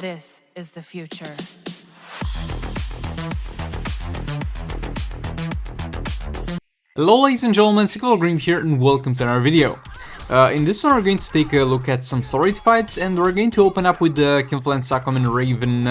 This is the future. Hello ladies and gentlemen, Green here and welcome to another video. In this one we're going to take a look at some solid fights and we're going to open up with the Atlantis, Aquaman, Raven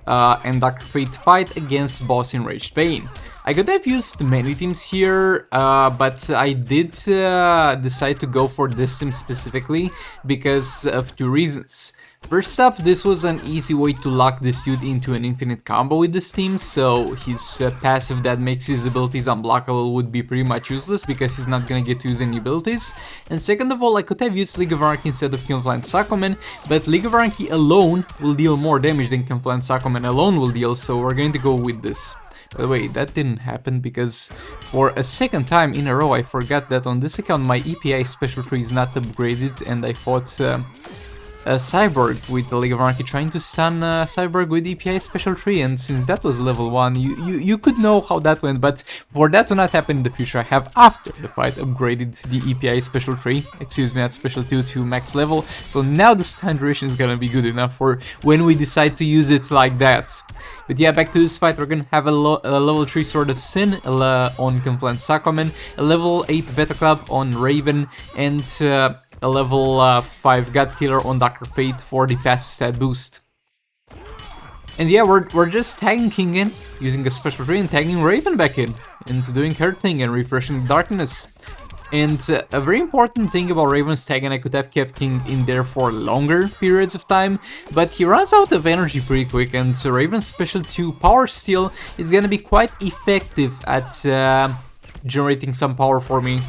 and Dark Fate fight against boss Enraged Bane. I could have used many teams here, but I did decide to go for this team specifically because of two reasons. First up, this was an easy way to lock this dude into an infinite combo with this team, so his passive that makes his abilities unblockable would be pretty much useless because he's not gonna get to use any abilities. And second of all, I could have used League of Anarchy instead of Atlantis Aquaman, but League of Anarchy alone will deal more damage than Atlantis Aquaman alone will deal, so we're going to go with this. By the way, that didn't happen because for a second time in a row I forgot that on this account my EPI special tree is not upgraded and I fought Cyborg with the League of Anarchy trying to stun Cyborg with EPI special tree, and since that was level 1 you could know how that went, but for that to not happen in the future I have after the fight upgraded the EPI special tree, excuse me, at special 2 to max level, so now the stun duration is gonna be good enough for when we decide to use it like that. But yeah, back to this fight, we're gonna have a level 3 Sword of Sin on Atlantis Aquaman, a level 8 Beta Club on Raven, and a level 5 God Killer on Dr. Fate for the passive stat boost. And yeah, we're just tagging King in, using a special tree and tagging Raven back in, and doing her thing and refreshing the darkness. And a very important thing about Raven's tagging, I could have kept King in there for longer periods of time, but he runs out of energy pretty quick, and Raven's special 2 Power Steal is gonna be quite effective at generating some power for me.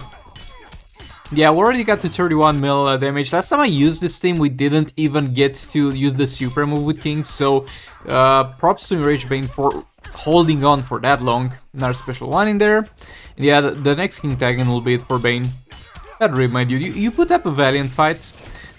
Yeah, we already got to 31 mil damage. Last time I used this team, we didn't even get to use the super move with King, so props to Enraged Bane for holding on for that long. Another special 1 in there. And yeah, the next King tagging will be it for Bane. That rip, my dude. You put up a valiant fight.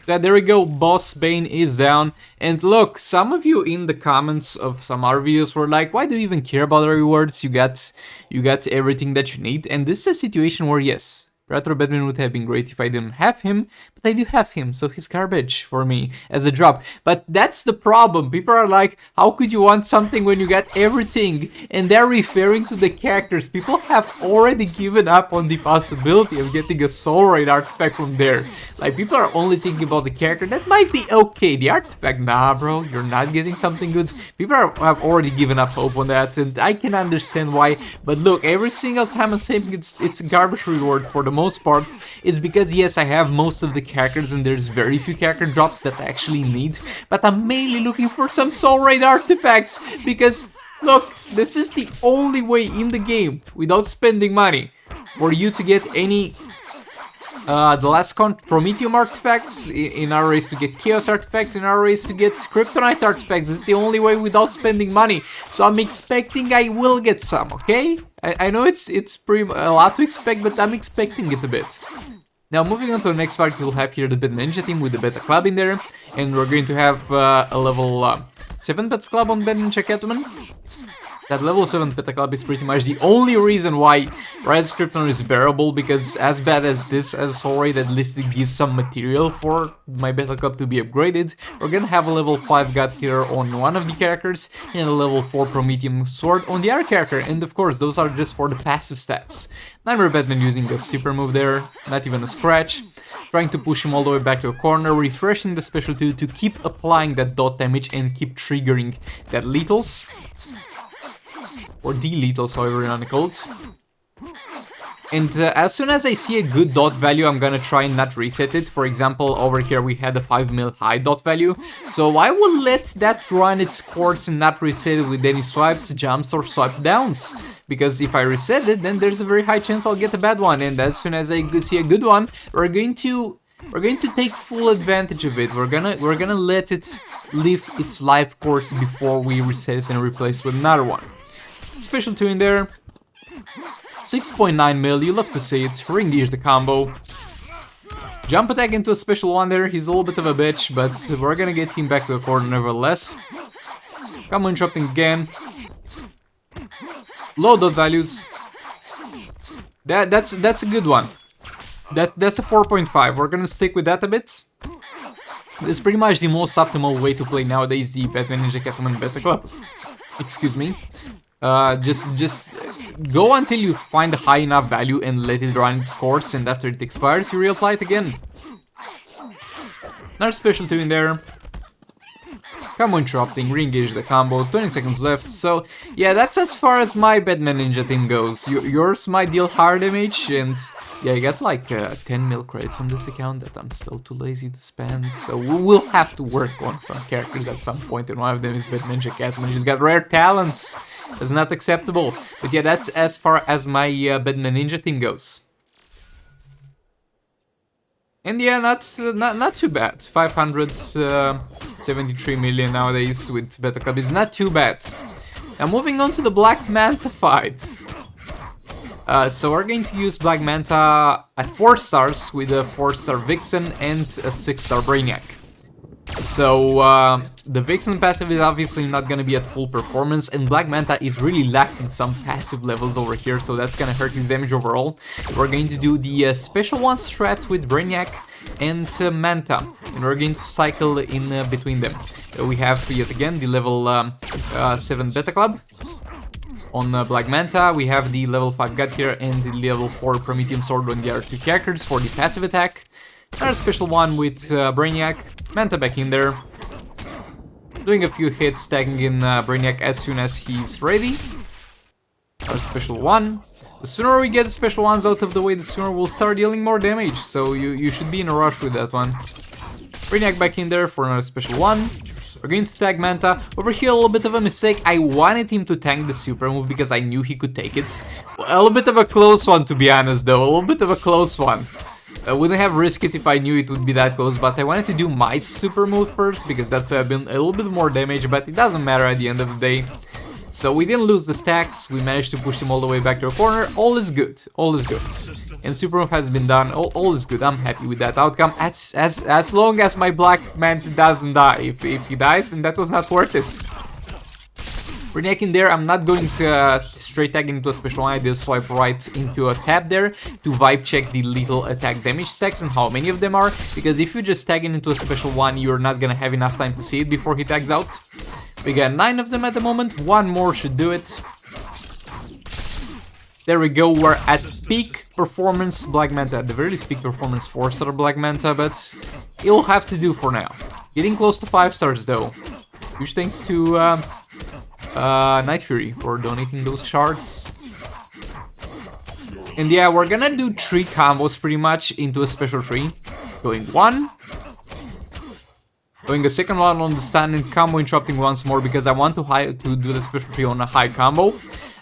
Yeah, there we go, boss Bane is down. And look, some of you in the comments of some other videos were like, why do you even care about the rewards? You got everything that you need. And this is a situation where, yes, Retro Batman would have been great if I didn't have him, but I do have him, so he's garbage for me as a drop. But that's the problem. People are like, how could you want something when you got everything? And they're referring to the characters. People have already given up on the possibility of getting a Soul Raid artifact from there. Like, people are only thinking about the character. That might be okay. The artifact, nah bro, you're not getting something good. People have already given up hope on that, and I can understand why. But look, every single time I'm saying it's a garbage reward for the most part, is because yes, I have most of the characters and there's very few character drops that I actually need, but I'm mainly looking for some Soul Raid artifacts because look, this is the only way in the game without spending money for you to get any the last Prometheum artifacts, in our race to get Chaos artifacts, in our race to get Kryptonite artifacts. This is the only way without spending money. So I'm expecting I will get some, okay? I know it's pretty a lot to expect, but I'm expecting it a bit. Now moving on to the next fight, we'll have here the Beta Ninja team with the Beta Club in there. And we're going to have a level 7 Beta Club on Ninja Catwoman. That level 7 Beta Club is pretty much the only reason why Rise of Krypton is bearable, because as bad as this as a Soul Raid, at least it gives some material for my Beta Club to be upgraded. We're gonna have a level 5 God Killer on one of the characters and a level 4 Prometheum Sword on the other character, and of course those are just for the passive stats. Nightmare Batman using a super move there, not even a scratch, trying to push him all the way back to a corner, refreshing the special 2 to keep applying that dot damage and keep triggering that lethals. Or de-lethals, however you wanna call it. And as soon as I see a good dot value, I'm gonna try and not reset it. For example, over here we had a 5 mil high dot value, so I will let that run its course and not reset it with any swipes, jumps, or swipe downs. Because if I reset it, then there's a very high chance I'll get a bad one, and as soon as I see a good one, we're going to take full advantage of it. We're gonna let it live its life course before we reset it and replace it with another one. Special 2 in there, 6.9 mil, you love to see it, ring gears the combo. Jump attack into a special 1 there, he's a little bit of a bitch, but we're gonna get him back to the corner nevertheless. Combo interrupting again. Low dot values. That's a good one. That's a 4.5, we're gonna stick with that a bit. This is pretty much the most optimal way to play nowadays the Batman Ninja Catwoman Beta Club. Excuse me. Just go until you find a high enough value and let it run its course, and after it expires, you reapply it again. Another special 2 in there. Combo interrupting, re-engage the combo, 20 seconds left, so yeah, that's as far as my Batman Ninja team goes. Yours might deal higher damage, and yeah, I got like 10 mil credits from this account that I'm still too lazy to spend, so we'll have to work on some characters at some point, and one of them is Batman Ninja Catwoman. She's got rare talents, that's not acceptable, but yeah, that's as far as my Batman Ninja team goes. And yeah, not too bad. 573 million nowadays with Beta Club is not too bad. Now moving on to the Black Manta fight. So we're going to use Black Manta at 4 stars with a 4-star Vixen and a 6-star Brainiac. So the Vixen passive is obviously not gonna be at full performance, and Black Manta is really lacking some passive levels over here, so that's gonna hurt his damage overall. We're going to do the special 1 strat with Brainiac and Manta, and we're going to cycle in between them. We have yet again the level 7 Beta Club. On Black Manta, we have the level 5 God here and the level 4 Prometheum Sword on the other 2 characters for the passive attack. Our special 1 with Brainiac, Manta back in there, doing a few hits, tagging in Brainiac as soon as he's ready. Our special 1. The sooner we get the special 1s out of the way, the sooner we'll start dealing more damage, so you should be in a rush with that one. Brainiac back in there for another special 1. We're going to tag Manta. Over here, a little bit of a mistake. I wanted him to tank the super move because I knew he could take it. A little bit of a close one, to be honest, though. A little bit of a close one. I wouldn't have risked it if I knew it would be that close, but I wanted to do my super move first because that would have been a little bit more damage, but it doesn't matter at the end of the day. So we didn't lose the stacks, we managed to push him all the way back to the corner. All is good, all is good. And super move has been done, all is good. I'm happy with that outcome, as long as my Black Manta doesn't die. If he dies, then that was not worth it. Brainiac in there, I'm not going to straight tag into a special 1, I did swipe right into a tab there to vibe check the lethal attack damage stacks and how many of them are, because if you just tag into a special 1, you're not gonna have enough time to see it before he tags out. We got 9 of them at the moment, 1 more should do it. There we go, we're at peak performance Black Manta, at the very least peak performance 4-star Black Manta, but it'll have to do for now. Getting close to 5 stars though. Huge thanks to Night Fury for donating those shards. And yeah, we're gonna do 3 combos pretty much into a special 3. Going 1. Going a second one on the stand and combo interrupting once more because I want to do the special 3 on a high combo.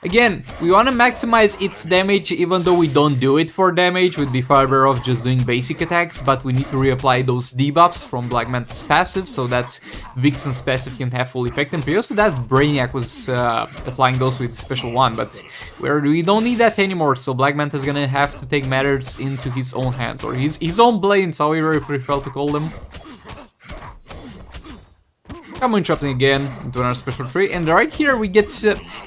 Again, we want to maximize its damage, even though we don't do it for damage. We'd be far better off just doing basic attacks, but we need to reapply those debuffs from Black Manta's passive so that Vixen's passive can have full effect. And previous to that, Brainiac was applying those with special 1, but we don't need that anymore, so Black Manta's gonna have to take matters into his own hands, or his own blades, however you prefer to call them. Combo interrupting again into another special 3, and right here we get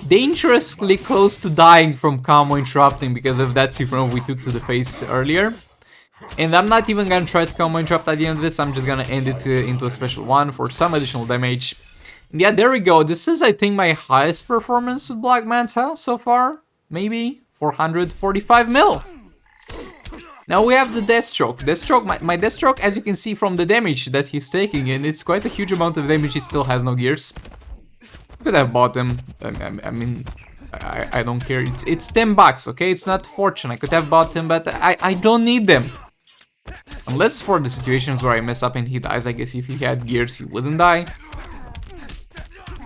dangerously close to dying from combo interrupting because of that super move we took to the face earlier. And I'm not even gonna try to combo interrupt at the end of this, I'm just gonna end it into a special 1 for some additional damage. And yeah, there we go, this is I think my highest performance with Black Manta so far, maybe 445 mil. Now we have the Deathstroke. My Deathstroke, as you can see from the damage that he's taking, and it's quite a huge amount of damage, he still has no gears. Could have bought him, I mean, I don't care, it's 10 bucks, okay? It's not a fortune, I could have bought him, but I don't need them. Unless for the situations where I mess up and he dies, I guess if he had gears he wouldn't die.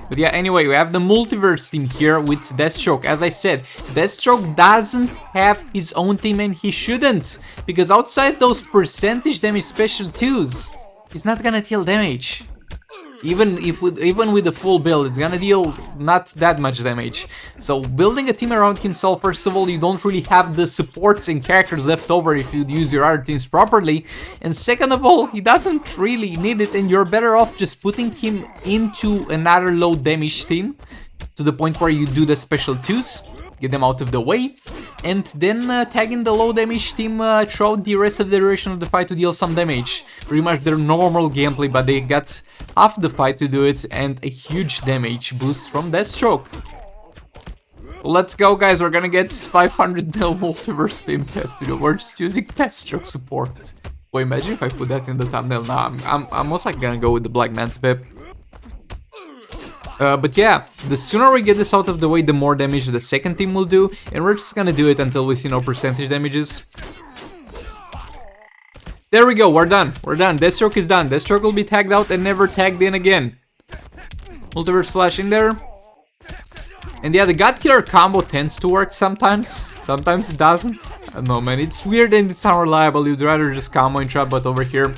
But yeah, anyway, we have the Multiverse team here with Deathstroke. As I said, Deathstroke doesn't have his own team and he shouldn't, because outside those percentage damage special 2s, he's not gonna deal damage. Even with the full build, it's gonna deal not that much damage. So building a team around himself, first of all, you don't really have the supports and characters left over if you use your other teams properly. And second of all, he doesn't really need it, and you're better off just putting him into another low damage team to the point where you do the special 2s. get them out of the way, and then tagging the low damage team throughout the rest of the duration of the fight to deal some damage. Pretty much their normal gameplay, but they got half the fight to do it, and a huge damage boost from Deathstroke. Let's go, guys, we're gonna get 500 mil Multiverse impact. We're just using Deathstroke support. Boy, imagine if I put that in the thumbnail. Nah, I'm most likely gonna go with the Black Manta pip. But yeah, the sooner we get this out of the way, the more damage the second team will do, and we're just gonna do it until we see no percentage damages. There we go, we're done, Deathstroke is done. Deathstroke will be tagged out and never tagged in again. Multiverse Flash in there. And yeah, the God Killer combo tends to work sometimes it doesn't. I don't know, man, it's weird and it's unreliable. You'd rather just combo interrupt, but over here,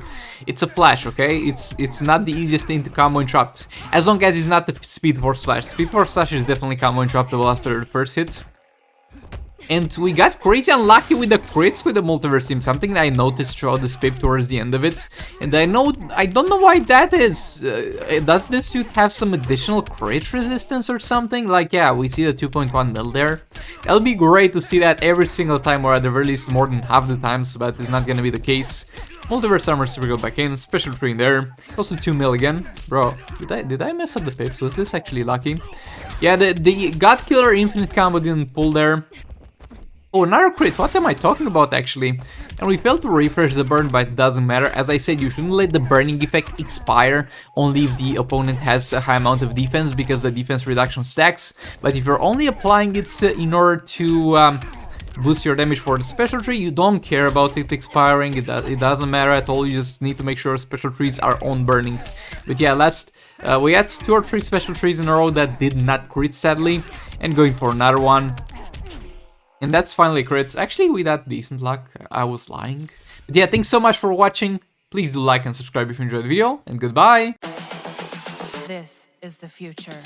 it's a flash, okay? It's not the easiest thing to combo interrupt, as long as it's not the Speed Force Flash. Speed Force Flash is definitely combo interruptible after the first hit. And we got crazy unlucky with the crits with the Multiverse team, something that I noticed throughout the spip towards the end of it. And I don't know why that is. Does this suit have some additional crit resistance or something? Like, yeah, we see the 2.1 mil there. That would be great to see that every single time, or at the very least more than half the times, but it's not gonna be the case. Multiverse Armor Super go back in, Special 3 in there, also 2 mil again. Bro, did I mess up the pips? Was this actually lucky? Yeah, the God Killer Infinite combo didn't pull there. Oh, another crit, what am I talking about actually? And we failed to refresh the burn, but it doesn't matter. As I said, you shouldn't let the burning effect expire only if the opponent has a high amount of defense, because the defense reduction stacks. But if you're only applying it in order to boost your damage for the special tree, you don't care about it expiring, it doesn't matter at all. You just need to make sure special trees are on burning. But yeah, we had 2 or 3 special trees in a row that did not crit, sadly, and going for another one. And that's finally crits. Actually, we had decent luck. I was lying. But yeah, thanks so much for watching. Please do like and subscribe if you enjoyed the video, and goodbye. This is the future.